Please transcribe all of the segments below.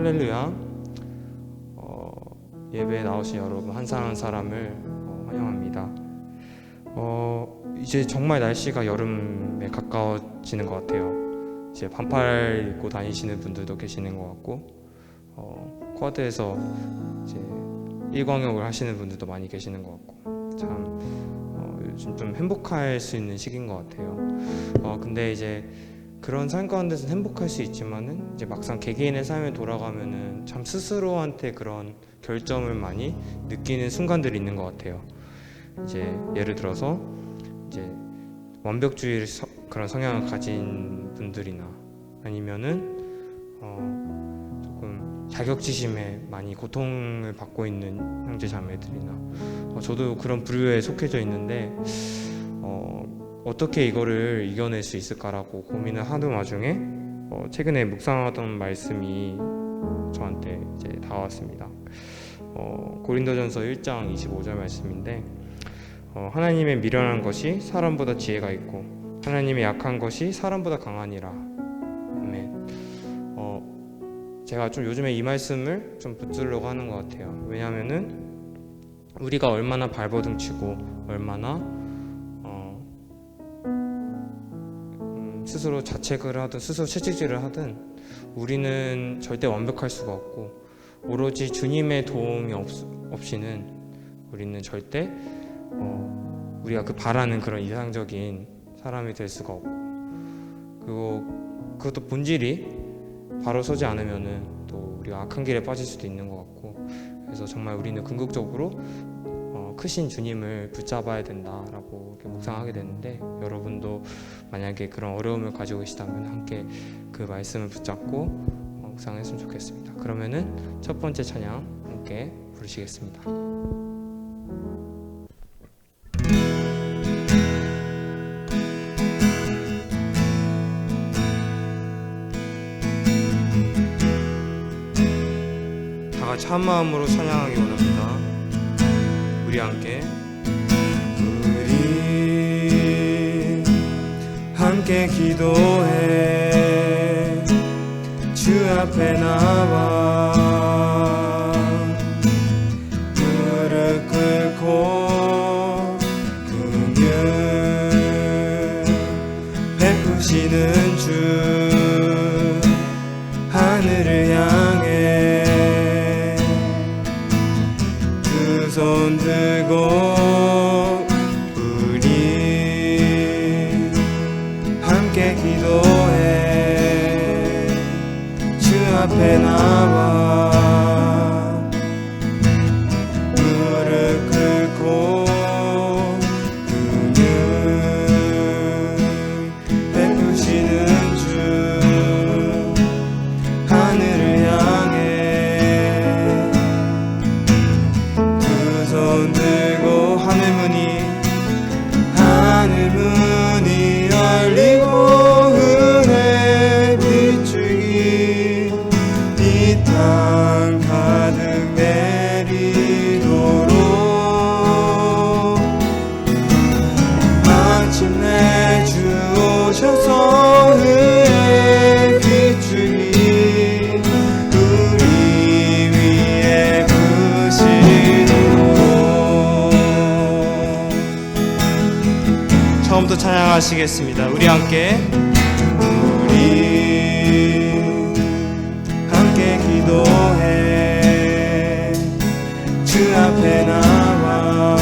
할렐루야. 예배에 나오신 여러분 한 사람 한 사람을 환영합니다. 이제 정말 날씨가 여름에 가까워지는 것 같아요. 이제 반팔 입고 다니시는 분들도 계시는 것 같고, 쿼드에서 이제 일광욕을 하시는 분들도 많이 계시는 것 같고, 참 요즘 좀 행복할 수 있는 시기인 것 같아요. 근데 이제 그런 삶 가운데서 행복할 수 있지만은 이제 막상 개개인의 삶에 돌아가면은 참 스스로한테 그런 결점을 많이 느끼는 순간들이 있는 것 같아요. 이제 예를 들어서 이제 완벽주의 그런 성향을 가진 분들이나 아니면은 조금 자격지심에 많이 고통을 받고 있는 형제 자매들이나 저도 그런 부류에 속해져 있는데 어떻게 이거를 이겨낼 수 있을까라고 고민을 하는 와중에 최근에 묵상하던 말씀이 저한테 이제 다가왔습니다. 고린도전서 1장 25절 말씀인데 하나님의 미련한 것이 사람보다 지혜가 있고 하나님의 약한 것이 사람보다 강하니라. 아멘. 제가 좀 요즘에 이 말씀을 좀 붙들려고 하는 것 같아요. 왜냐하면은 우리가 얼마나 발버둥치고 얼마나 스스로 자책을 하든 스스로 채찍질을 하든 우리는 절대 완벽할 수가 없고 오로지 주님의 도움이 없이는 우리는 절대 우리가 그 바라는 그런 이상적인 사람이 될 수가 없고, 그리고 그것도 본질이 바로 서지 않으면은 또 우리가 악한 길에 빠질 수도 있는 것 같고, 그래서 정말 우리는 궁극적으로 크신 주님을 붙잡아야 된다라고 이렇게 묵상하게 되는데, 여러분도 만약에 그런 어려움을 가지고 계시다면 함께 그 말씀을 붙잡고 묵상했으면 좋겠습니다. 그러면은 첫 번째 찬양 함께 부르시겠습니다. 다 같이 한 마음으로 찬양하기 원합니다. 우리 함께 기도해 주 앞에 나와 무릎 꿇고 긍휼 베푸시는 주 하늘을 향해 두 손 들고 기도해 주 앞에 나와 무릎 꿇고 긍휼 베푸시는 주 하늘을 향해 두 손 들고 하늘문이 열리고 땅 가득 내리도록 마침내 주 오셔서 은혜의 비추기 우리 위에 부시도록. 처음부터 찬양하시겠습니다. 우리 함께 기도해 주 앞에 나와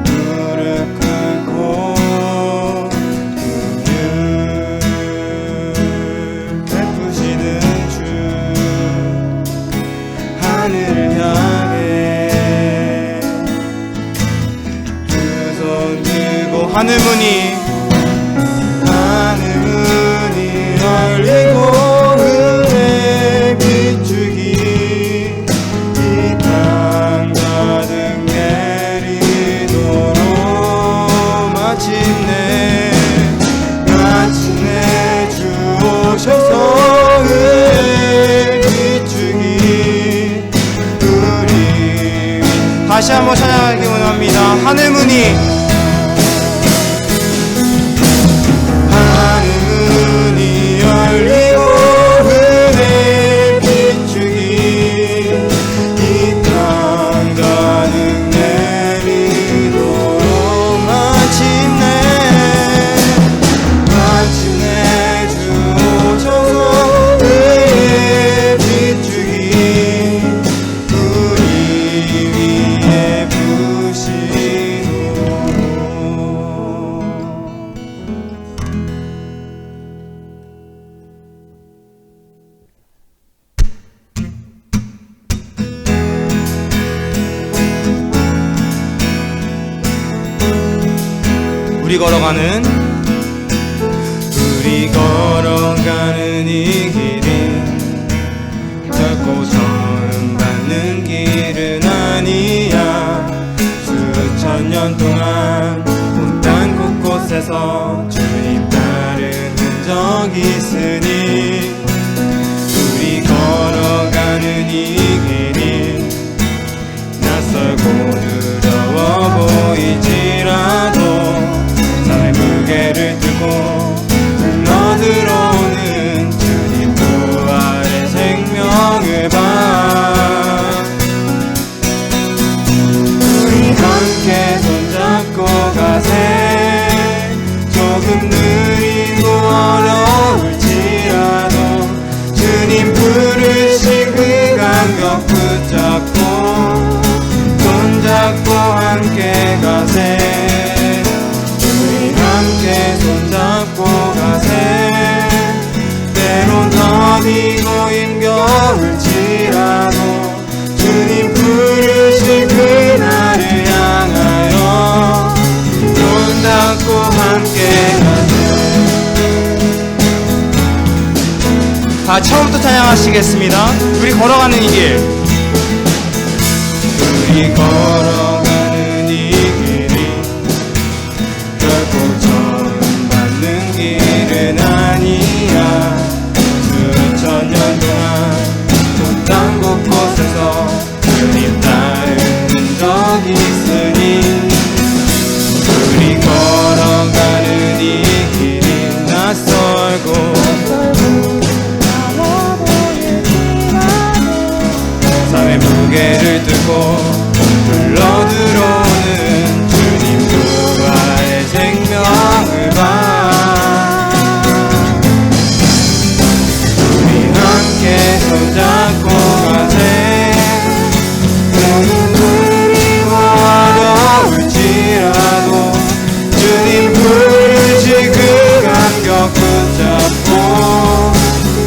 무릎 꿇고 긍휼 베푸시는 주 하늘을 향해 두 손 들고 하늘문이 열리고 다시 한번 찬양하기 원합니다. 하늘문이 열리고 우리 걸어가는 이 길이 결코 처음 받는 길은 아니야. 수천 년 동안 온 땅 곳곳에서 주님 따른 흔적이 있으니 우리 걸어가는 이 길이 낯설고 두려워 보이지라도 삶의 무게를 들고 흘러들어오는 주님 부활의 생명을 봐. 우리 함께 손잡고 가세. 조금 느리고 어려울지라도 주님 부르신 그 감격 붙잡고 손잡고 함께 가세. 우리 함께 손잡고 가세. 때론 더디고 힘겨울지라도 주님 부르신 그날을 향하여 손잡고 함께 가세. 다 처음부터 찬양하시겠습니다. 우리 걸어가는 이 길. 우리 걸어가는 이 길이 결코 처음 받는 길은 아니야. 수천 년 동안 온 땅 곳곳에서 주님 따른 흔적이 있으니 우리 걸어가는 이 길이 낯설고 삶의 무게를 들고 흘러들어오는 주님 부활의 생명을 봐. 우리 함께 손잡고 가세. 때론 느리고 어려울지라도 주님 부르신 그 감격 붙잡고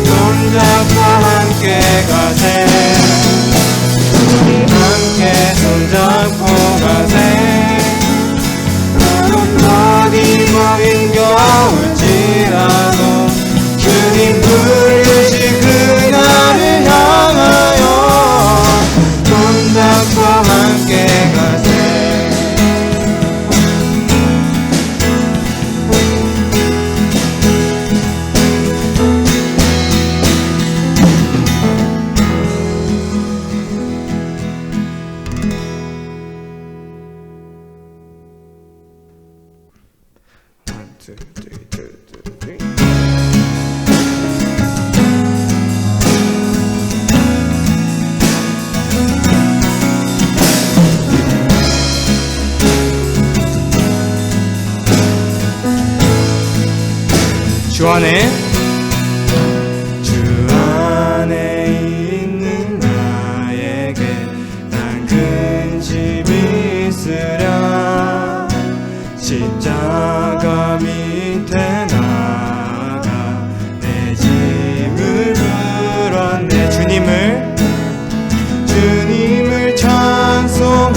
손잡고 함께 가세. 함께 손잡고 가세. 때론 더디고 힘겨울지라도 주님 부르신 그날을 향하여 손잡고 함께 가세. 주 안에 있는 나에게 난 큰 집이 있으랴. 십자가 밑에 나가 내 짐을 풀었네. 주님을 찬송하면서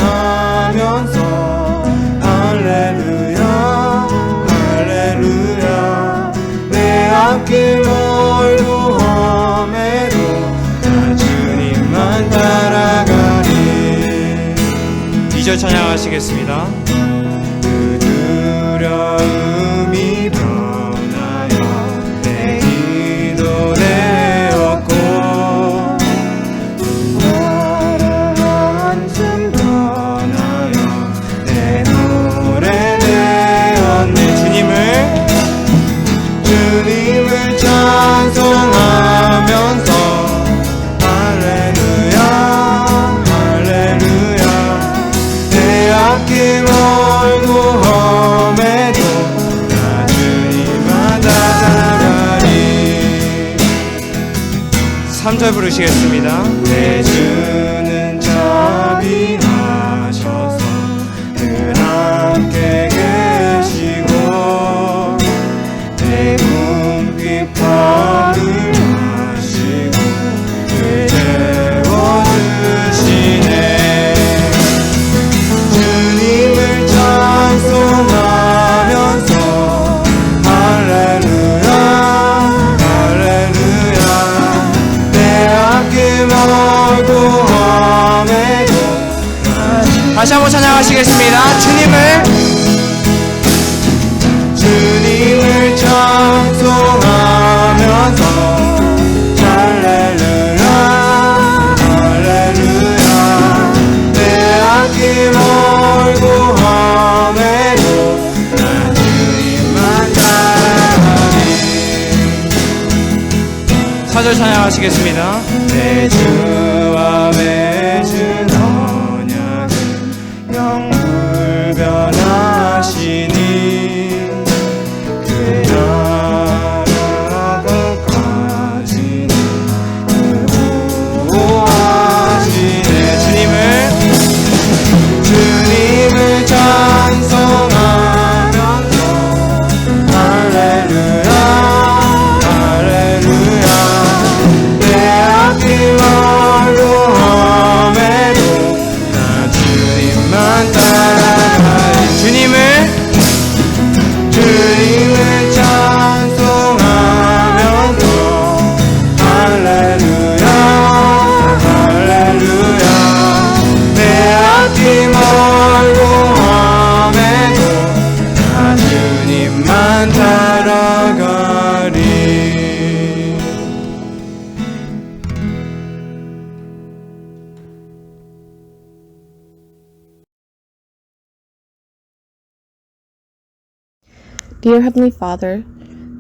할렐루야 할렐루야. 내 앞길 멀고 험해도 나 주님만 따라가리. 2절 찬양하시겠습니다. 그 두려움이 변하여 내 기도 되었고 나를 한숨 변하여 내 노래 되었네. 주님을 찬송하면서 할렐루야 할렐루야. 내 앞길 멀고 험해도 나 주님만 따라가리. 3절 부르시겠습니다. 내 주는 자비하셔서 늘 함께 계시고 내 궁핍함을 하시고 늘 채워주시네. 주님을 찬송하면서 다시 한번 찬양하시겠습니다. 주님을 찬송하면서 할렐루야 할렐루야 내 아낌 얼고 함에도 나 주님만 따라가리. 4절 찬양하시겠습니다. 내 주와 맺은 언약은 영불변하시니 그 나라가까지는 보호하시네. 주님을 찬송하면서 할렐루야 할렐루야 내 아낌 얼고 함에도 나 주님만 따라가리. 주님을 찬송하면서 할렐루야 할렐루야 내 아낌 얼고 함에도 나 주님만 따라가리. Dear Heavenly Father,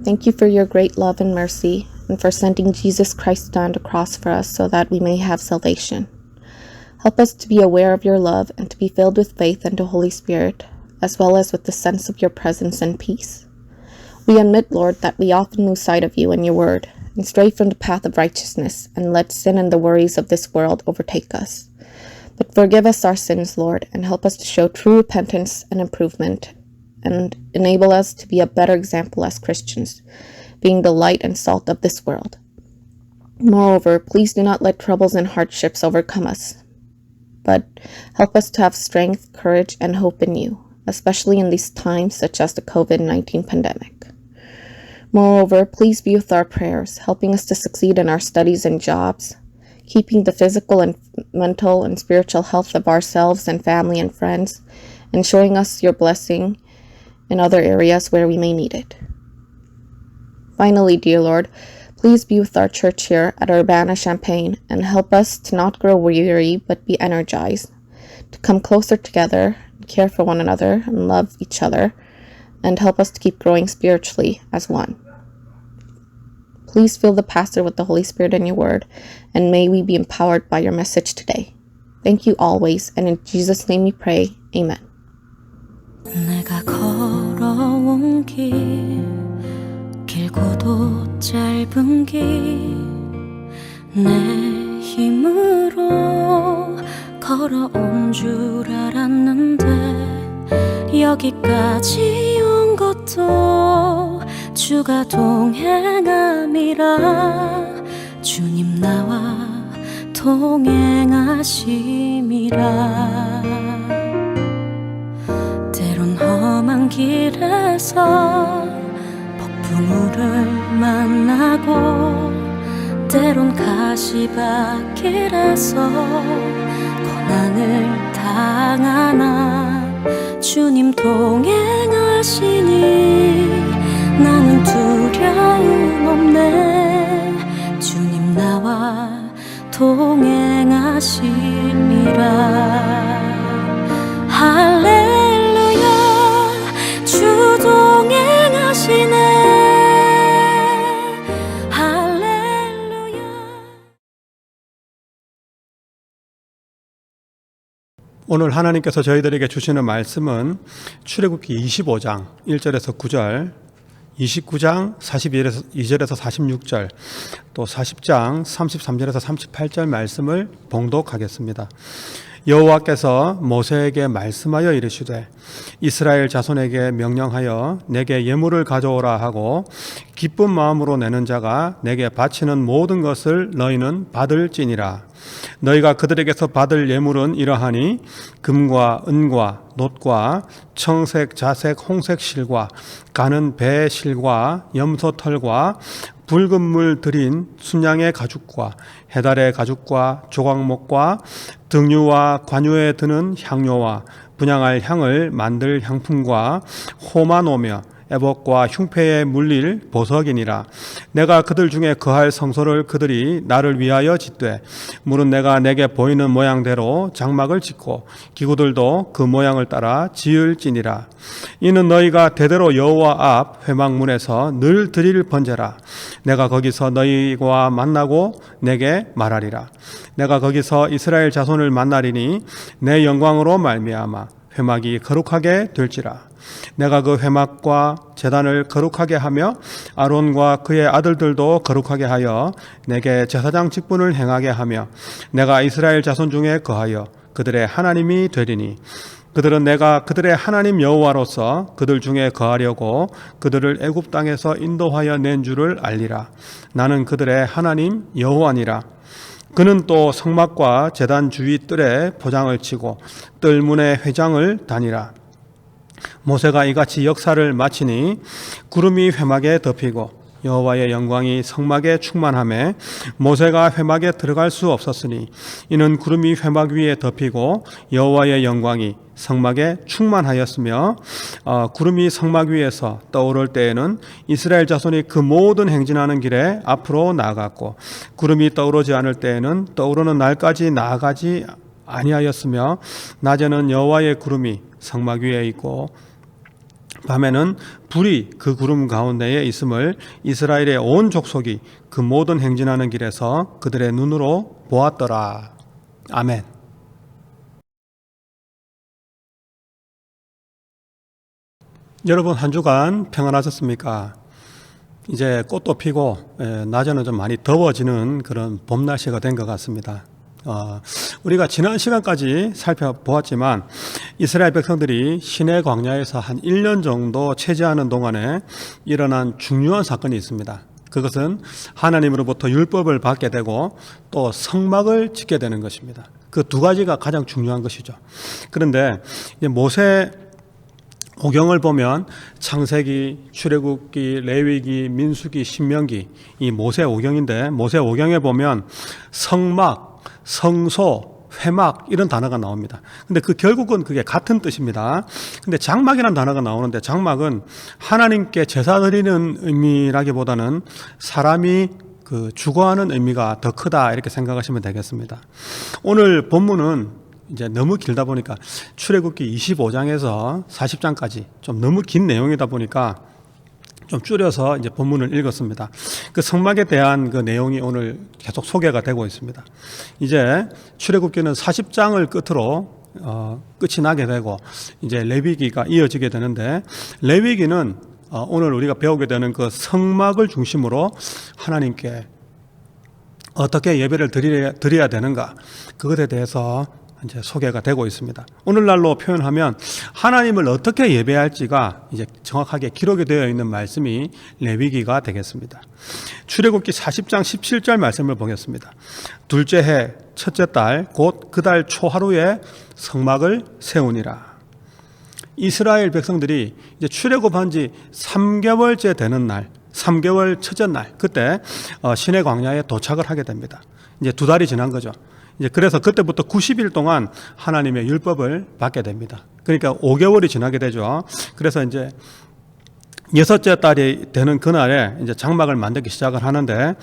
thank you for your great love and mercy, and for sending Jesus Christ on the cross for us so that we may have salvation. Help us to be aware of your love and to be filled with faith and the Holy Spirit, as well as with the sense of your presence and peace. We admit, Lord, that we often lose sight of you and your word, and stray from the path of righteousness, and let sin and the worries of this world overtake us. But forgive us our sins, Lord, and help us to show true repentance and improvement, and enable us to be a better example as Christians, being the light and salt of this world. Moreover, please do not let troubles and hardships overcome us, but help us to have strength, courage, and hope in you, especially in these times such as the COVID-19 pandemic. Moreover, please be with our prayers, helping us to succeed in our studies and jobs, keeping the physical and mental and spiritual health of ourselves and family and friends, and showing us your blessing in other areas where we may need it. Finally, dear Lord, please be with our church here at Urbana-Champaign and help us to not grow weary but be energized, to come closer together, care for one another, and love each other, and help us to keep growing spiritually as one. Please fill the pastor with the Holy Spirit and your word, and may we be empowered by your message today. Thank you always, and in Jesus' name we pray. Amen. 내가 걸어온 길 길고도 짧은 길 내 힘으로 걸어온 줄 알았는데 여기까지 온 것도 주가 동행함이라 주님 나와 동행하심이라 때론 험한 길에서 폭풍우를 만나고 때론 가시밭길에서 고난을 당하나 주님 동행하시니 나는 두려움 없네 주님 나와 동행하심이라 할렐루야 주 동행하시네 할렐루야. 오늘 하나님께서 저희들에게 주시는 말씀은 출애굽기 25장 1절에서 9절, 29장 42절에서 46절, 또 40장 33절에서 38절 말씀을 봉독하겠습니다. 여호와께서 모세에게 말씀하여 이르시되 이스라엘 자손에게 명령하여 내게 예물을 가져오라 하고 기쁜 마음으로 내는 자가 내게 바치는 모든 것을 너희는 받을지니라. 너희가 그들에게서 받을 예물은 이러하니 금과 은과 놋과 청색, 자색, 홍색 실과 가는 배 실과 염소 털과 붉은 물 들인 순양의 가죽과 해달의 가죽과 조각목과 등유와 관유에 드는 향료와 분향할 향을 만들 향품과 호마노며 애복과 흉패에 물릴 보석이니라. 내가 그들 중에 거할 성소를 그들이 나를 위하여 짓되 물은 내가 내게 보이는 모양대로 장막을 짓고 기구들도 그 모양을 따라 지을지니라. 이는 너희가 대대로 여호와 앞 회막문에서 늘 드릴 번제라. 내가 거기서 너희와 만나고 내게 말하리라. 내가 거기서 이스라엘 자손을 만나리니 내 영광으로 말미암아 회막이 거룩하게 될지라. 내가 그 회막과 제단을 거룩하게 하며 아론과 그의 아들들도 거룩하게 하여 내게 제사장 직분을 행하게 하며 내가 이스라엘 자손 중에 거하여 그들의 하나님이 되리니 그들은 내가 그들의 하나님 여호와로서 그들 중에 거하려고 그들을 애굽 땅에서 인도하여 낸 줄을 알리라. 나는 그들의 하나님 여호와니라. 그는 또 성막과 제단 주위 뜰에 포장을 치고 뜰문의 회장을 다니라. 모세가 이같이 역사를 마치니 구름이 회막에 덮이고 여호와의 영광이 성막에 충만하매 모세가 회막에 들어갈 수 없었으니 이는 구름이 회막 위에 덮이고 여호와의 영광이 성막에 충만하였으며 구름이 성막 위에서 떠오를 때에는 이스라엘 자손이 그 모든 행진하는 길에 앞으로 나아갔고 구름이 떠오르지 않을 때에는 떠오르는 날까지 나아가지 아니하였으며 낮에는 여호와의 구름이 성막 위에 있고 밤에는 불이 그 구름 가운데에 있음을 이스라엘의 온 족속이 그 모든 행진하는 길에서 그들의 눈으로 보았더라. 아멘. 여러분 한 주간 평안하셨습니까? 이제 꽃도 피고 낮에는 좀 많이 더워지는 그런 봄 날씨가 된 것 같습니다. 우리가 지난 시간까지 살펴보았지만 이스라엘 백성들이 시내 광야에서 한 1년 정도 체제하는 동안에 일어난 중요한 사건이 있습니다. 그것은 하나님으로부터 율법을 받게 되고 또 성막을 짓게 되는 것입니다. 그 두 가지가 가장 중요한 것이죠. 그런데 모세 오경을 보면 창세기, 출애굽기, 레위기, 민수기, 신명기 이 모세 오경인데 모세 오경에 보면 성막, 성소, 회막 이런 단어가 나옵니다. 근데 그 결국은 그게 같은 뜻입니다. 근데 장막이라는 단어가 나오는데 장막은 하나님께 제사 드리는 의미라기보다는 사람이 그 주거하는 의미가 더 크다 이렇게 생각하시면 되겠습니다. 오늘 본문은 이제 너무 길다 보니까 출애굽기 25장에서 40장까지 좀 너무 긴 내용이다 보니까 좀 줄여서 이제 본문을 읽었습니다. 그 성막에 대한 그 내용이 오늘 계속 소개가 되고 있습니다. 이제 출애굽기는 40장을 끝으로 끝이 나게 되고 이제 레위기가 이어지게 되는데 레위기는 오늘 우리가 배우게 되는 그 성막을 중심으로 하나님께 어떻게 예배를 드려야 되는가 그것에 대해서 이제 소개가 되고 있습니다. 오늘날로 표현하면 하나님을 어떻게 예배할지가 이제 정확하게 기록이 되어 있는 말씀이 레위기가 되겠습니다. 출애굽기 40장 17절 말씀을 보겠습니다. 둘째 해 첫째 달 곧 그 달 초하루에 성막을 세우니라. 이스라엘 백성들이 이제 출애굽한 지 3개월째 되는 날, 3개월 첫째 날 그때 시내 광야에 도착을 하게 됩니다. 이제 2달이 지난 거죠. 이제 그래서 그때부터 90일 동안 하나님의 율법을 받게 됩니다. 그러니까 5개월이 지나게 되죠. 그래서 이제 6째 달이 되는 그날에 이제 장막을 만들기 시작을 하는데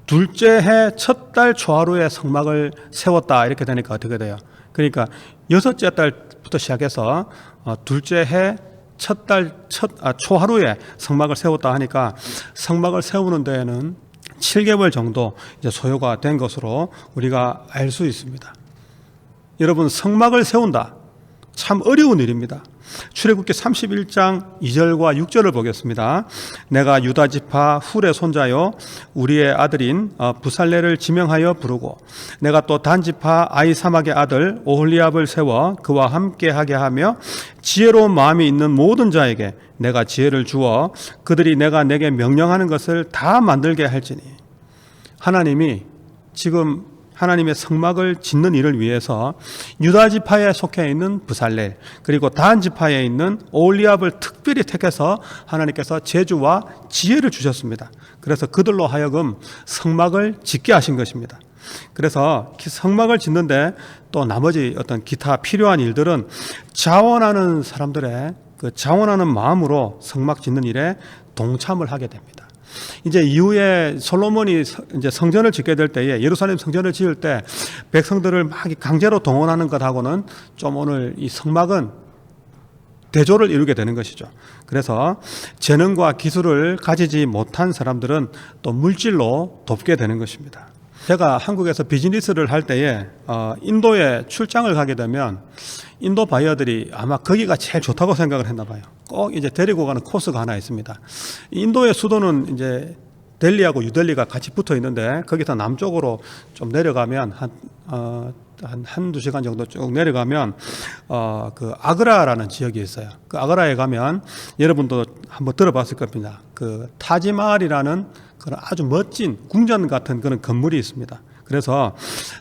둘째 해 첫 달 초하루에 성막을 세웠다 이렇게 되니까 어떻게 돼요? 그러니까 6째 달부터 시작해서 둘째 해 첫 달 초하루에 성막을 세웠다 하니까 성막을 세우는 데에는 7개월 정도 이제 소요가 된 것으로 우리가 알 수 있습니다. 여러분 성막을 세운다 참 어려운 일입니다. 출애굽기 31장 2절과 6절을 보겠습니다. 내가 유다 지파 훌의 손자요 우리의 아들인 부살레를 지명하여 부르고 내가 또 단 지파 아히사막의 아들 오홀리압을 세워 그와 함께하게 하며 지혜로운 마음이 있는 모든 자에게 내가 지혜를 주어 그들이 내가 내게 명령하는 것을 다 만들게 할지니. 하나님이 지금 하나님의 성막을 짓는 일을 위해서 유다 지파에 속해 있는 브살렐 그리고 단 지파에 있는 오홀리압을 특별히 택해서 하나님께서 재주와 지혜를 주셨습니다. 그래서 그들로 하여금 성막을 짓게 하신 것입니다. 그래서 성막을 짓는데 또 나머지 어떤 기타 필요한 일들은 자원하는 사람들의 그 자원하는 마음으로 성막 짓는 일에 동참을 하게 됩니다. 이제 이후에 솔로몬이 이제 성전을 짓게 될 때에 예루살렘 성전을 지을 때 백성들을 막 강제로 동원하는 것하고는 좀 오늘 이 성막은 대조를 이루게 되는 것이죠. 그래서 재능과 기술을 가지지 못한 사람들은 또 물질로 돕게 되는 것입니다. 제가 한국에서 비즈니스를 할 때에 인도에 출장을 가게 되면 인도 바이어들이 아마 거기가 제일 좋다고 생각을 했나 봐요. 꼭 이제 데리고 가는 코스가 하나 있습니다. 인도의 수도는 이제 델리하고 뉴델리가 같이 붙어 있는데 거기서 남쪽으로 좀 내려가면 한두 시간 정도 쭉 내려가면 그 아그라라는 지역이 있어요. 그 아그라에 가면 여러분도 한번 들어봤을 겁니다. 그 타지마할이라는 그런 아주 멋진 궁전 같은 그런 건물이 있습니다. 그래서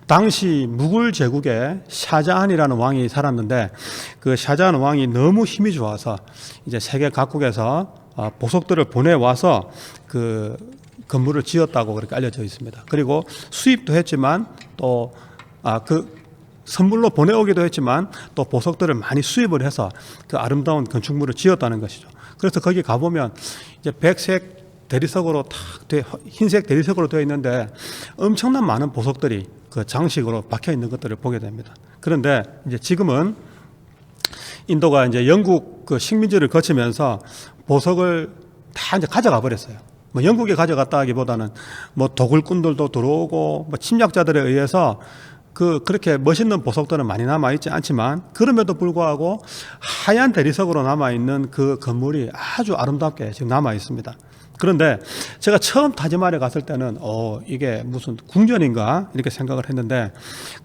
당시 무굴 제국에 샤자한이라는 왕이 살았는데 그 샤자한 왕이 너무 힘이 좋아서 이제 세계 각국에서 보석들을 보내와서 그 건물을 지었다고 그렇게 알려져 있습니다. 그리고 수입도 했지만 또 그 선물로 보내오기도 했지만 또 보석들을 많이 수입을 해서 그 아름다운 건축물을 지었다는 것이죠. 그래서 거기 가보면 이제 백색 대리석으로 흰색 대리석으로 되어 있는데 엄청난 많은 보석들이 그 장식으로 박혀 있는 것들을 보게 됩니다. 그런데 이제 지금은 인도가 이제 영국 그 식민지를 거치면서 보석을 다 이제 가져가 버렸어요. 뭐 영국에 가져갔다 하기보다는 뭐 도굴꾼들도 들어오고 뭐 침략자들에 의해서 그렇게 멋있는 보석들은 많이 남아있지 않지만 그럼에도 불구하고 하얀 대리석으로 남아있는 그 건물이 아주 아름답게 지금 남아있습니다. 그런데 제가 처음 타지마할에 갔을 때는 이게 무슨 궁전인가 이렇게 생각을 했는데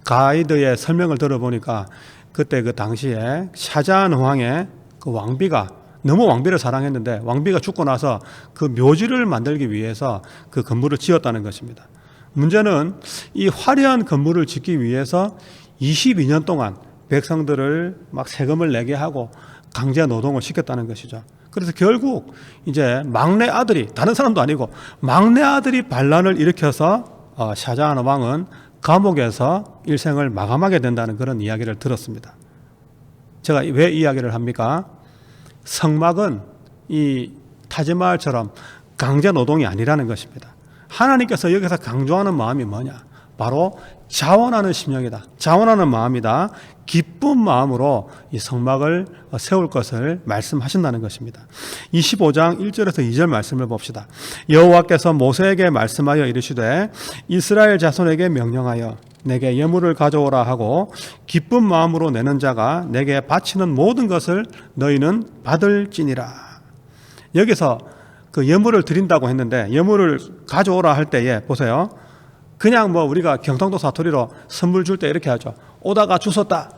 가이드의 설명을 들어보니까 그때 그 당시에 샤자한 왕의 그 왕비가 너무 왕비를 사랑했는데 왕비가 죽고 나서 그 묘지를 만들기 위해서 그 건물을 지었다는 것입니다. 문제는 이 화려한 건물을 짓기 위해서 22년 동안 백성들을 막 세금을 내게 하고 강제 노동을 시켰다는 것이죠. 그래서 결국 이제 막내 아들이 다른 사람도 아니고 막내 아들이 반란을 일으켜서 샤자한 왕은 감옥에서 일생을 마감하게 된다는 그런 이야기를 들었습니다. 제가 왜 이야기를 합니까? 성막은 이 타지마할처럼 강제 노동이 아니라는 것입니다. 하나님께서 여기서 강조하는 마음이 뭐냐? 바로 자원하는 심령이다. 자원하는 마음이다. 기쁜 마음으로 이 성막을 세울 것을 말씀하신다는 것입니다. 25장 1절에서 2절 말씀을 봅시다. 여호와께서 모세에게 말씀하여 이르시되 이스라엘 자손에게 명령하여 내게 예물을 가져오라 하고 기쁜 마음으로 내는 자가 내게 바치는 모든 것을 너희는 받을지니라. 여기서 그 예물을 드린다고 했는데 예물을 가져오라 할 때에 보세요. 그냥 뭐 우리가 경상도 사투리로 선물 줄 때 이렇게 하죠. 오다가 주웠다.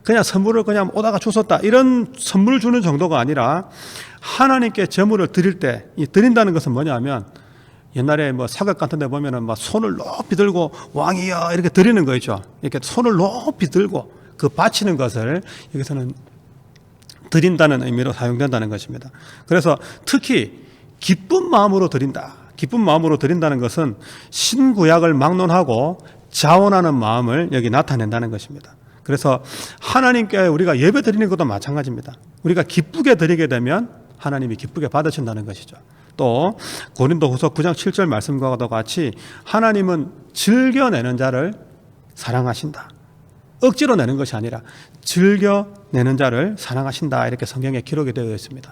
그냥 선물을 그냥 오다가 주웠다. 이런 선물 주는 정도가 아니라 하나님께 제물을 드릴 때 이 드린다는 것은 뭐냐면 옛날에 뭐 사극 같은 데 보면은 막 손을 높이 들고 왕이여 이렇게 드리는 거 있죠. 이렇게 손을 높이 들고 그 바치는 것을 여기서는 드린다는 의미로 사용된다는 것입니다. 그래서 특히 기쁜 마음으로 드린다. 기쁜 마음으로 드린다는 것은 신구약을 막론하고 자원하는 마음을 여기 나타낸다는 것입니다. 그래서 하나님께 우리가 예배 드리는 것도 마찬가지입니다. 우리가 기쁘게 드리게 되면 하나님이 기쁘게 받으신다는 것이죠. 또 고린도후서 9장 7절 말씀과도 같이 하나님은 즐겨내는 자를 사랑하신다. 억지로 내는 것이 아니라 즐겨 내는 자를 사랑하신다. 이렇게 성경에 기록이 되어 있습니다.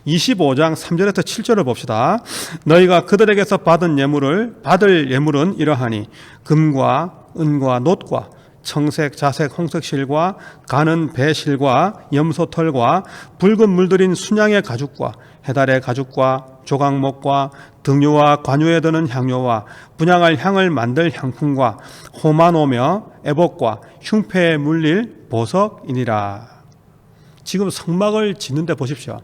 25장 3절에서 7절을 봅시다. 너희가 그들에게서 받을 예물은 이러하니 금과 은과 놋과 청색, 자색, 홍색 실과 가는 배 실과 염소 털과 붉은 물들인 순양의 가죽과 해달의 가죽과 조각목과 등유와 관유에 드는 향료와 분향할 향을 만들 향품과 호마노며 애복과 흉패에 물릴 보석이니라. 지금 성막을 짓는데 보십시오.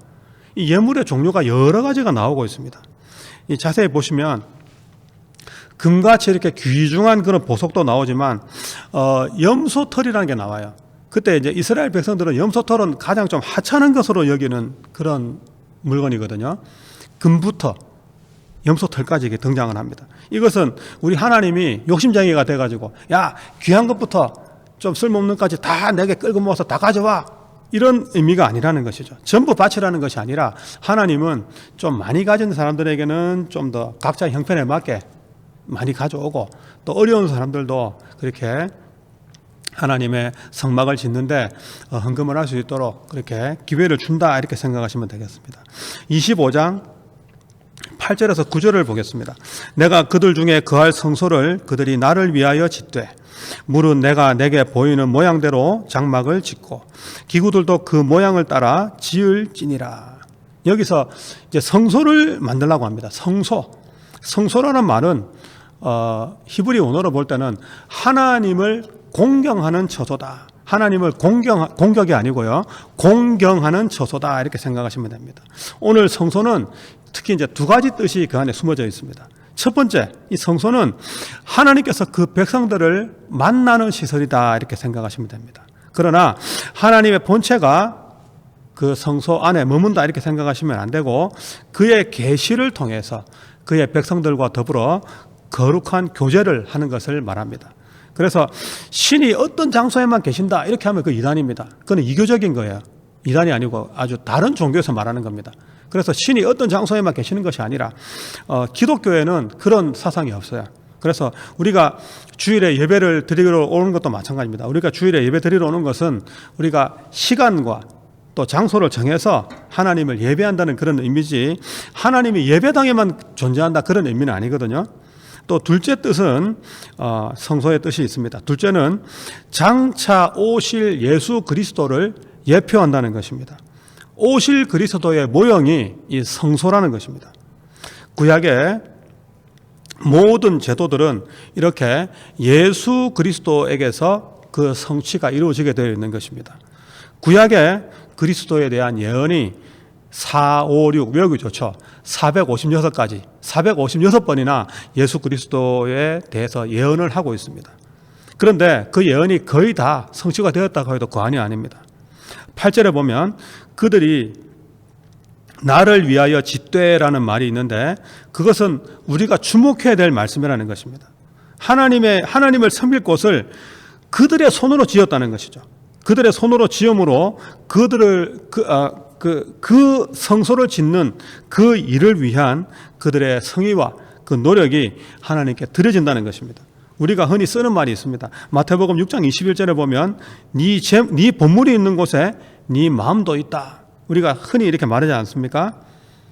이 예물의 종류가 여러 가지가 나오고 있습니다. 이 자세히 보시면 금같이 이렇게 귀중한 그런 보석도 나오지만 염소털이라는 게 나와요. 그때 이제 이스라엘 백성들은 염소털은 가장 좀 하찮은 것으로 여기는 그런 물건이거든요. 금부터 염소털까지 이게 등장을 합니다. 이것은 우리 하나님이 욕심쟁이가 돼가지고 야 귀한 것부터 좀 쓸모없는 것까지 다 내게 끌고 모아서 다 가져와, 이런 의미가 아니라는 것이죠. 전부 바치라는 것이 아니라 하나님은 좀 많이 가진 사람들에게는 좀 더 각자 형편에 맞게 많이 가져오고, 또 어려운 사람들도 그렇게 하나님의 성막을 짓는데 헌금을 할 수 있도록 그렇게 기회를 준다, 이렇게 생각하시면 되겠습니다. 25장 8절에서 9절을 보겠습니다. 내가 그들 중에 거할 성소를 그들이 나를 위하여 짓되 물은 내가 내게 보이는 모양대로 장막을 짓고 기구들도 그 모양을 따라 지을지니라. 여기서 이제 성소를 만들라고 합니다. 성소라는 말은 히브리 원어로 볼 때는 하나님을 공경하는 처소다. 하나님을 공격이 아니고요, 공경하는 처소다, 이렇게 생각하시면 됩니다. 오늘 성소는 특히 이제 두 가지 뜻이 그 안에 숨어져 있습니다. 첫 번째, 이 성소는 하나님께서 그 백성들을 만나는 시설이다, 이렇게 생각하시면 됩니다. 그러나 하나님의 본체가 그 성소 안에 머문다, 이렇게 생각하시면 안 되고, 그의 계시를 통해서 그의 백성들과 더불어 거룩한 교제를 하는 것을 말합니다. 그래서 신이 어떤 장소에만 계신다, 이렇게 하면 그 이단입니다. 그건 이교적인 거예요. 이단이 아니고 아주 다른 종교에서 말하는 겁니다. 그래서 신이 어떤 장소에만 계시는 것이 아니라 기독교에는 그런 사상이 없어요. 그래서 우리가 주일에 예배를 드리러 오는 것도 마찬가지입니다. 우리가 주일에 예배 드리러 오는 것은 우리가 시간과 또 장소를 정해서 하나님을 예배한다는 그런 의미지, 하나님이 예배당에만 존재한다, 그런 의미는 아니거든요. 또 둘째 뜻은 성소의 뜻이 있습니다. 둘째는 장차 오실 예수 그리스도를 예표한다는 것입니다. 오실 그리스도의 모형이 이 성소라는 것입니다. 구약의 모든 제도들은 이렇게 예수 그리스도에게서 그 성취가 이루어지게 되어 있는 것입니다. 구약의 그리스도에 대한 예언이 4, 5, 6 외우기 좋죠. 456가지, 456번이나 예수 그리스도에 대해서 예언을 하고 있습니다. 그런데 그 예언이 거의 다 성취가 되었다고 해도 과언이 아닙니다. 8절에 보면 그들이 나를 위하여 짓되라는 말이 있는데, 그것은 우리가 주목해야 될 말씀이라는 것입니다. 하나님을 섬길 곳을 그들의 손으로 지었다는 것이죠. 그들의 손으로 지음으로 그들을 그 성소를 짓는 그 일을 위한 그들의 성의와 그 노력이 하나님께 드려진다는 것입니다. 우리가 흔히 쓰는 말이 있습니다. 마태복음 6장 21절에 보면 네 보물이 있는 곳에 네 마음도 있다. 우리가 흔히 이렇게 말하지 않습니까?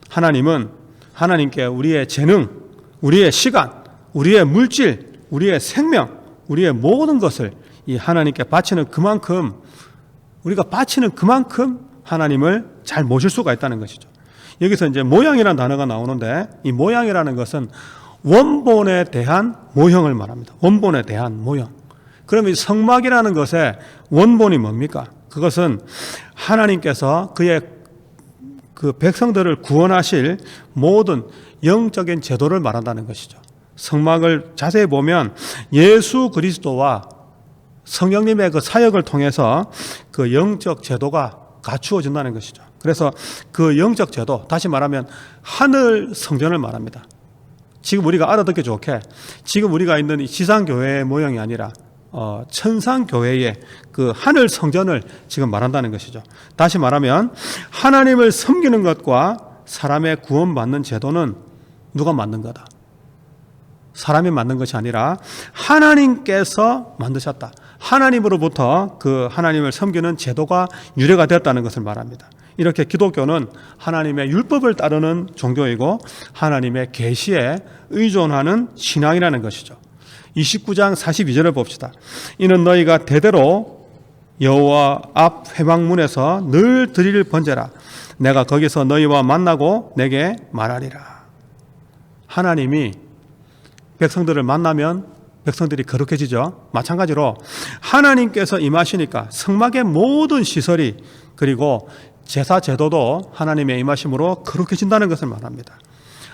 하나님은 하나님께 우리의 재능, 우리의 시간, 우리의 물질, 우리의 생명, 우리의 모든 것을 이 하나님께 바치는 그만큼, 우리가 바치는 그만큼 하나님을 잘 모실 수가 있다는 것이죠. 여기서 이제 모양이라는 단어가 나오는데, 이 모양이라는 것은 원본에 대한 모형을 말합니다. 원본에 대한 모형. 그러면 이 성막이라는 것의 원본이 뭡니까? 그것은 하나님께서 그의 그 백성들을 구원하실 모든 영적인 제도를 말한다는 것이죠. 성막을 자세히 보면 예수 그리스도와 성령님의 그 사역을 통해서 그 영적 제도가 갖추어진다는 것이죠. 그래서 그 영적 제도, 다시 말하면 하늘 성전을 말합니다. 지금 우리가 알아듣기 좋게, 지금 우리가 있는 이 지상교회의 모형이 아니라 천상교회의 그 하늘 성전을 지금 말한다는 것이죠. 다시 말하면 하나님을 섬기는 것과 사람의 구원받는 제도는 누가 만든 거다? 사람이 만든 것이 아니라 하나님께서 만드셨다. 하나님으로부터 그 하나님을 섬기는 제도가 유래가 되었다는 것을 말합니다. 이렇게 기독교는 하나님의 율법을 따르는 종교이고 하나님의 계시에 의존하는 신앙이라는 것이죠. 29장 42절을 봅시다. 이는 너희가 대대로 여호와 앞 회막문에서 늘 드릴 번제라. 내가 거기서 너희와 만나고 내게 말하리라. 하나님이 백성들을 만나면 백성들이 거룩해지죠. 마찬가지로 하나님께서 임하시니까 성막의 모든 시설이, 그리고 제사 제도도 하나님의 임하심으로 거룩해진다는 것을 말합니다.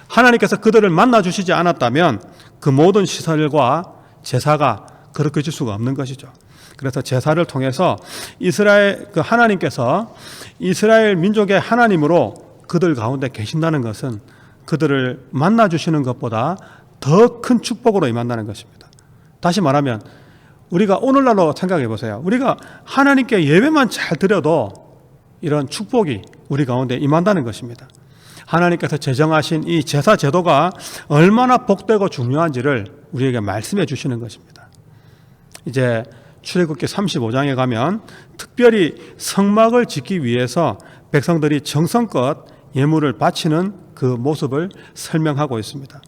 하나님께서 그들을 만나 주시지 않았다면 그 모든 시설과 제사가 거룩해질 수가 없는 것이죠. 그래서 제사를 통해서 하나님께서 이스라엘 민족의 하나님으로 그들 가운데 계신다는 것은 그들을 만나 주시는 것보다 더 큰 축복으로 임한다는 것입니다. 다시 말하면 우리가 오늘날로 생각해 보세요. 우리가 하나님께 예배만 잘 드려도 이런 축복이 우리 가운데 임한다는 것입니다. 하나님께서 제정하신 이 제사 제도가 얼마나 복되고 중요한지를 우리에게 말씀해 주시는 것입니다. 이제 출애굽기 35장에 가면 특별히 성막을 짓기 위해서 백성들이 정성껏 예물을 바치는 그 모습을 설명하고 있습니다.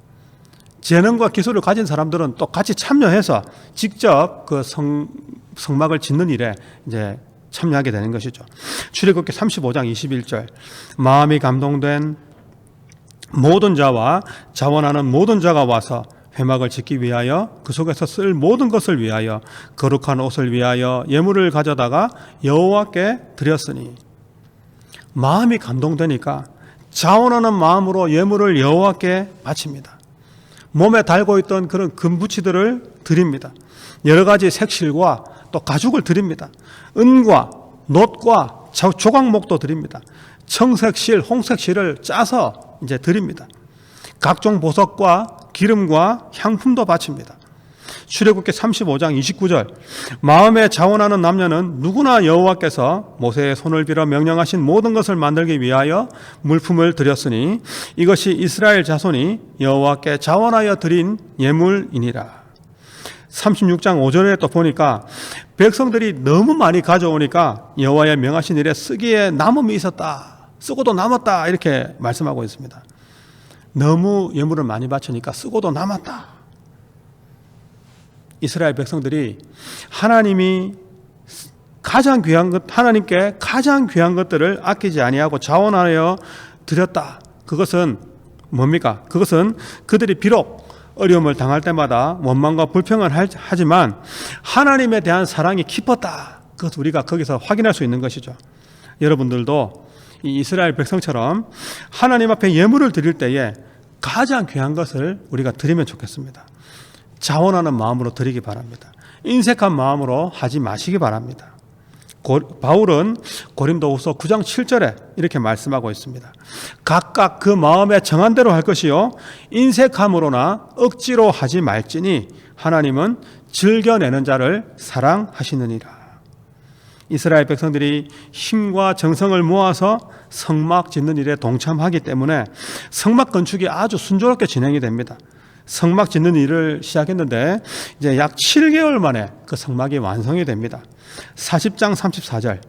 재능과 기술을 가진 사람들은 또 같이 참여해서 직접 그 성막을 짓는 일에 이제 참여하게 되는 것이죠. 출애굽기 35장 21절 마음이 감동된 모든 자와 자원하는 모든 자가 와서 회막을 짓기 위하여 그 속에서 쓸 모든 것을 위하여 거룩한 옷을 위하여 예물을 가져다가 여호와께 드렸으니 마음이 감동되니까 자원하는 마음으로 예물을 여호와께 바칩니다. 몸에 달고 있던 그런 금부치들을 드립니다. 여러 가지 색실과 또 가죽을 드립니다. 은과 놋과 조각목도 드립니다. 청색실, 홍색실을 짜서 이제 드립니다. 각종 보석과 기름과 향품도 바칩니다. 출애굽기 35장 29절 마음에 자원하는 남녀는 누구나 여호와께서 모세의 손을 빌어 명령하신 모든 것을 만들기 위하여 물품을 드렸으니 이것이 이스라엘 자손이 여호와께 자원하여 드린 예물이니라. 36장 5절에 또 보니까 백성들이 너무 많이 가져오니까 여호와의 명하신 일에 쓰기에 남음이 있었다. 쓰고도 남았다. 이렇게 말씀하고 있습니다. 너무 예물을 많이 바치니까 쓰고도 남았다. 이스라엘 백성들이 하나님이 가장 귀한 것, 하나님께 가장 귀한 것들을 아끼지 아니하고 자원하여 드렸다. 그것은 뭡니까? 그것은 그들이 비록 어려움을 당할 때마다 원망과 불평을 하지만 하나님에 대한 사랑이 깊었다. 그것을 우리가 거기서 확인할 수 있는 것이죠. 여러분들도 이 이스라엘 백성처럼 하나님 앞에 예물을 드릴 때에 가장 귀한 것을 우리가 드리면 좋겠습니다. 자원하는 마음으로 드리기 바랍니다. 인색한 마음으로 하지 마시기 바랍니다. 바울은 고린도후서 9장 7절에 이렇게 말씀하고 있습니다. 각각 그 마음에 정한 대로 할 것이요 인색함으로나 억지로 하지 말지니 하나님은 즐겨내는 자를 사랑하시느니라. 이스라엘 백성들이 힘과 정성을 모아서 성막 짓는 일에 동참하기 때문에 성막 건축이 아주 순조롭게 진행이 됩니다. 성막 짓는 일을 시작했는데 이제 약 7개월 만에 그 성막이 완성이 됩니다. 40장 34절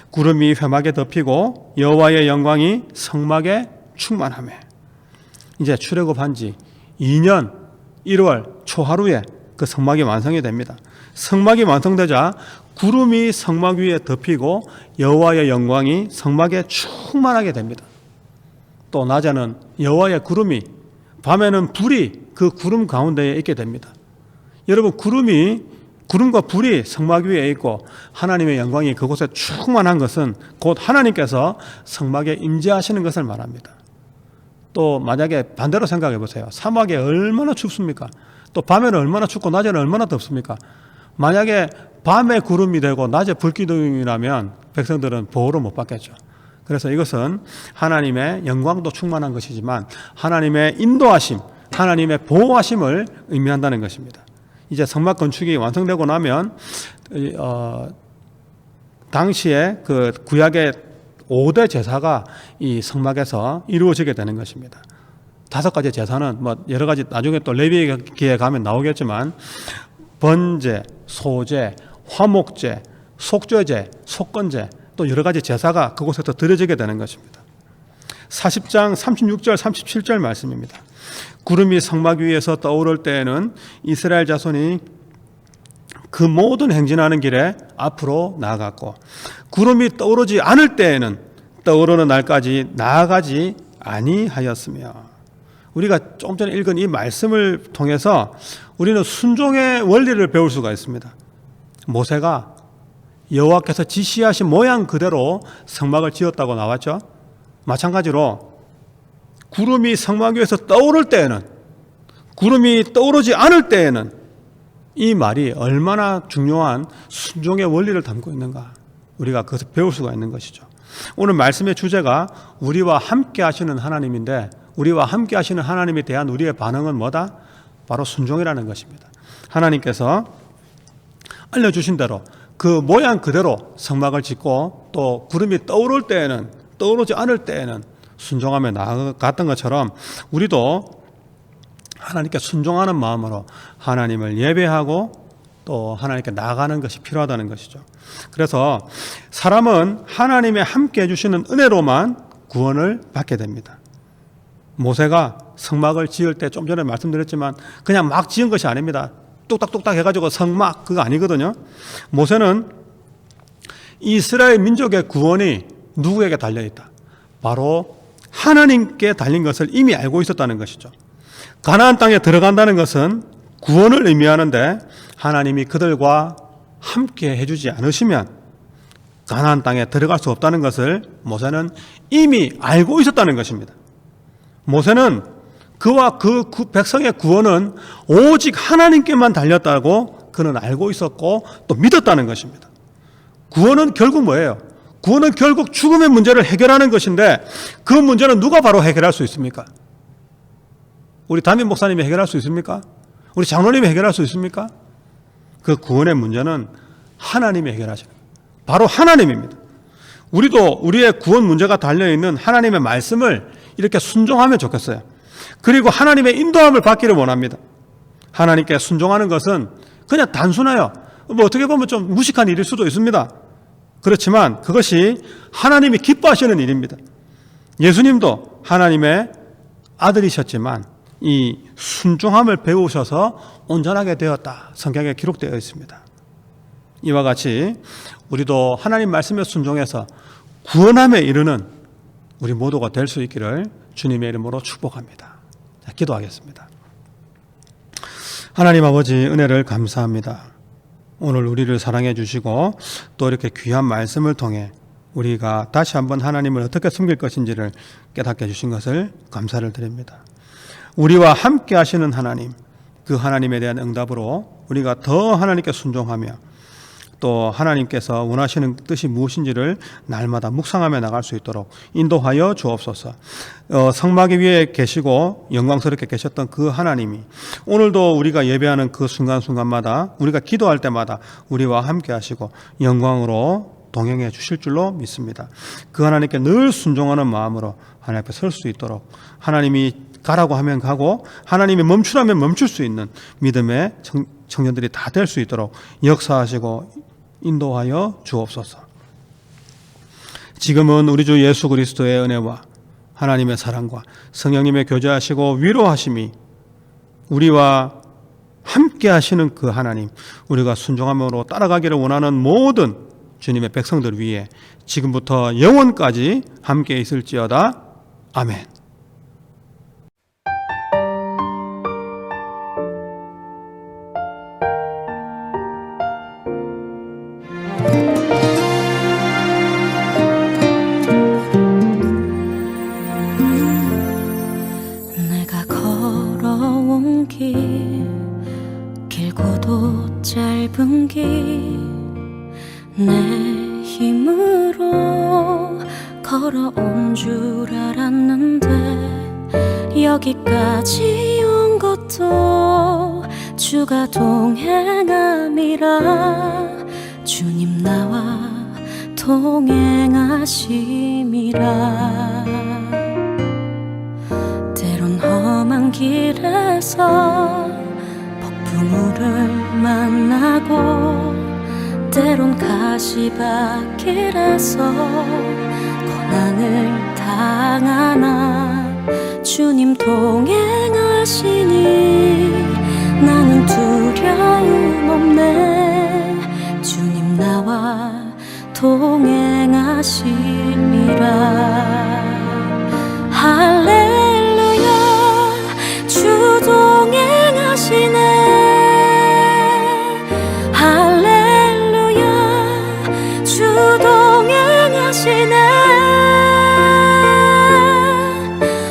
구름이 회막에 덮이고 여호와의 영광이 성막에 충만하며 이제 출애굽한 지 2년 1월 초하루에 그 성막이 완성이 됩니다. 성막이 완성되자 구름이 성막 위에 덮이고 여호와의 영광이 성막에 충만하게 됩니다. 또 낮에는 여호와의 구름이 밤에는 불이 그 구름 가운데에 있게 됩니다. 여러분 구름과 불이 성막 위에 있고 하나님의 영광이 그곳에 충만한 것은 곧 하나님께서 성막에 임재하시는 것을 말합니다. 또 만약에 반대로 생각해 보세요. 사막에 얼마나 춥습니까? 또 밤에는 얼마나 춥고 낮에는 얼마나 덥습니까? 만약에 밤에 구름이 되고 낮에 불기둥이라면 백성들은 보호를 못 받겠죠. 그래서 이것은 하나님의 영광도 충만한 것이지만 하나님의 인도하심, 하나님의 보호하심을 의미한다는 것입니다. 이제 성막 건축이 완성되고 나면 당시에 그 구약의 5대 제사가 이 성막에서 이루어지게 되는 것입니다. 5가지 제사는 뭐 여러 가지 나중에 또 레위기에 가면 나오겠지만 번제, 소제, 화목제, 속죄제, 속건제 또 여러 가지 제사가 그곳에서 드려지게 되는 것입니다. 40장 36절 37절 말씀입니다. 구름이 성막 위에서 떠오를 때에는 이스라엘 자손이 그 모든 행진하는 길에 앞으로 나아갔고 구름이 떠오르지 않을 때에는 떠오르는 날까지 나아가지 아니하였으며 우리가 조금 전에 읽은 이 말씀을 통해서 우리는 순종의 원리를 배울 수가 있습니다. 모세가 여호와께서 지시하신 모양 그대로 성막을 지었다고 나왔죠. 마찬가지로 구름이 성막 위에서 떠오를 때에는, 구름이 떠오르지 않을 때에는 이 말이 얼마나 중요한 순종의 원리를 담고 있는가, 우리가 그것을 배울 수가 있는 것이죠. 오늘 말씀의 주제가 우리와 함께 하시는 하나님인데, 우리와 함께 하시는 하나님에 대한 우리의 반응은 뭐다? 바로 순종이라는 것입니다. 하나님께서 알려주신 대로 그 모양 그대로 성막을 짓고, 또 구름이 떠오를 때에는, 떠오르지 않을 때에는 순종하며 나아갔던 것처럼 우리도 하나님께 순종하는 마음으로 하나님을 예배하고 또 하나님께 나아가는 것이 필요하다는 것이죠. 그래서 사람은 하나님의 함께 해주시는 은혜로만 구원을 받게 됩니다. 모세가 성막을 지을 때 좀 전에 말씀드렸지만 그냥 막 지은 것이 아닙니다. 뚝딱뚝딱 해가지고 성막, 그거 아니거든요. 모세는 이스라엘 민족의 구원이 누구에게 달려있다? 바로 하나님께 달린 것을 이미 알고 있었다는 것이죠. 가나안 땅에 들어간다는 것은 구원을 의미하는데, 하나님이 그들과 함께 해주지 않으시면 가나안 땅에 들어갈 수 없다는 것을 모세는 이미 알고 있었다는 것입니다. 모세는 그와 그 백성의 구원은 오직 하나님께만 달렸다고 그는 알고 있었고 또 믿었다는 것입니다. 구원은 결국 뭐예요? 구원은 결국 죽음의 문제를 해결하는 것인데, 그 문제는 누가 바로 해결할 수 있습니까? 우리 담임 목사님이 해결할 수 있습니까? 우리 장로님이 해결할 수 있습니까? 그 구원의 문제는 하나님이 해결하시는 거예요. 바로 하나님입니다. 우리도 우리의 구원 문제가 달려있는 하나님의 말씀을 이렇게 순종하면 좋겠어요. 그리고 하나님의 인도함을 받기를 원합니다. 하나님께 순종하는 것은 그냥 단순해요. 뭐 어떻게 보면 좀 무식한 일일 수도 있습니다. 그렇지만 그것이 하나님이 기뻐하시는 일입니다. 예수님도 하나님의 아들이셨지만 이 순종함을 배우셔서 온전하게 되었다, 성경에 기록되어 있습니다. 이와 같이 우리도 하나님 말씀에 순종해서 구원함에 이르는 우리 모두가 될 수 있기를 주님의 이름으로 축복합니다. 자, 기도하겠습니다. 하나님 아버지, 은혜를 감사합니다. 오늘 우리를 사랑해 주시고 또 이렇게 귀한 말씀을 통해 우리가 다시 한번 하나님을 어떻게 섬길 것인지를 깨닫게 해주신 것을 감사를 드립니다. 우리와 함께 하시는 하나님, 그 하나님에 대한 응답으로 우리가 더 하나님께 순종하며 또 하나님께서 원하시는 뜻이 무엇인지를 날마다 묵상하며 나갈 수 있도록 인도하여 주옵소서. 성막 위에 계시고 영광스럽게 계셨던 그 하나님이 오늘도 우리가 예배하는 그 순간순간마다, 우리가 기도할 때마다 우리와 함께 하시고 영광으로 동행해 주실 줄로 믿습니다. 그 하나님께 늘 순종하는 마음으로 하나님 앞에 설 수 있도록, 하나님이 가라고 하면 가고 하나님이 멈추라면 멈출 수 있는 믿음의 청년들이 다 될 수 있도록 역사하시고 인도하여 주옵소서. 지금은 우리 주 예수 그리스도의 은혜와 하나님의 사랑과 성령님의 교제하시고 위로하심이 우리와 함께 하시는 그 하나님, 우리가 순종함으로 따라가기를 원하는 모든 주님의 백성들 위에 지금부터 영원까지 함께 있을지어다. 아멘. 내가 걸어온 길, 길고도 짧은 길, 내 힘으로 걸어온 줄 알았는데 여기까지 온 것도 주가 동행함이라, 주님 나와 동행하심이라. 때론 험한 길에서 폭풍우를 만나고, 때론 가시밭길에서 고난을 당하나 주님 동행하시니 나는 두려움 없네. 주님 나와 동행하심이라. 할렐루야, 주 동행하시네. 할렐루야, 주 동행하시네.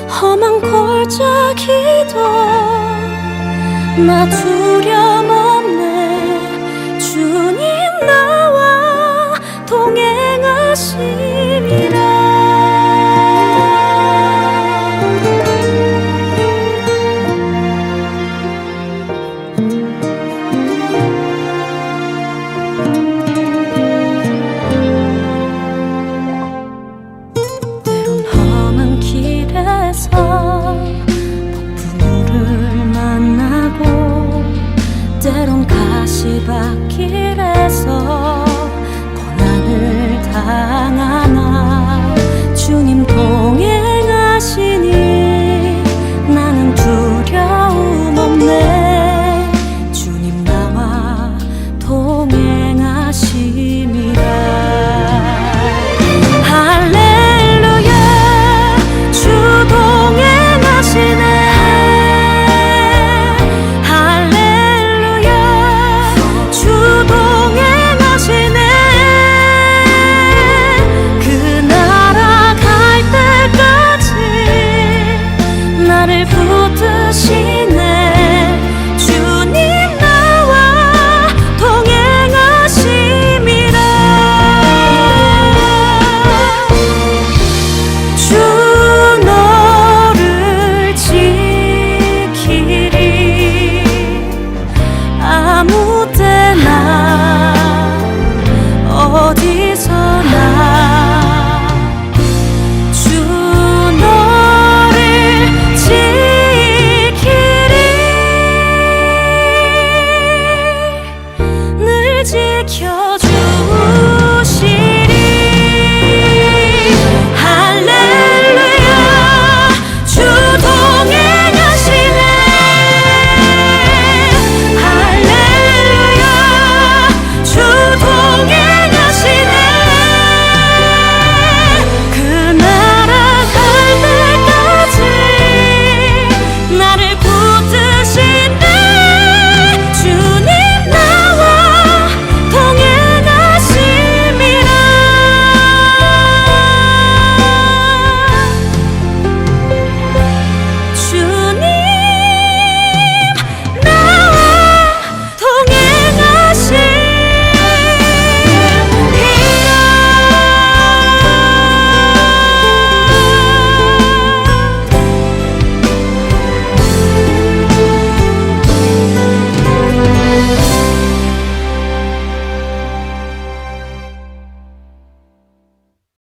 험한 나 두려움 없네. 주님 나와 동행하심이라. 때론 험한 길에서 폭풍우를 만나고, 때론 가시밭길에서 고난을 당하나 주님 도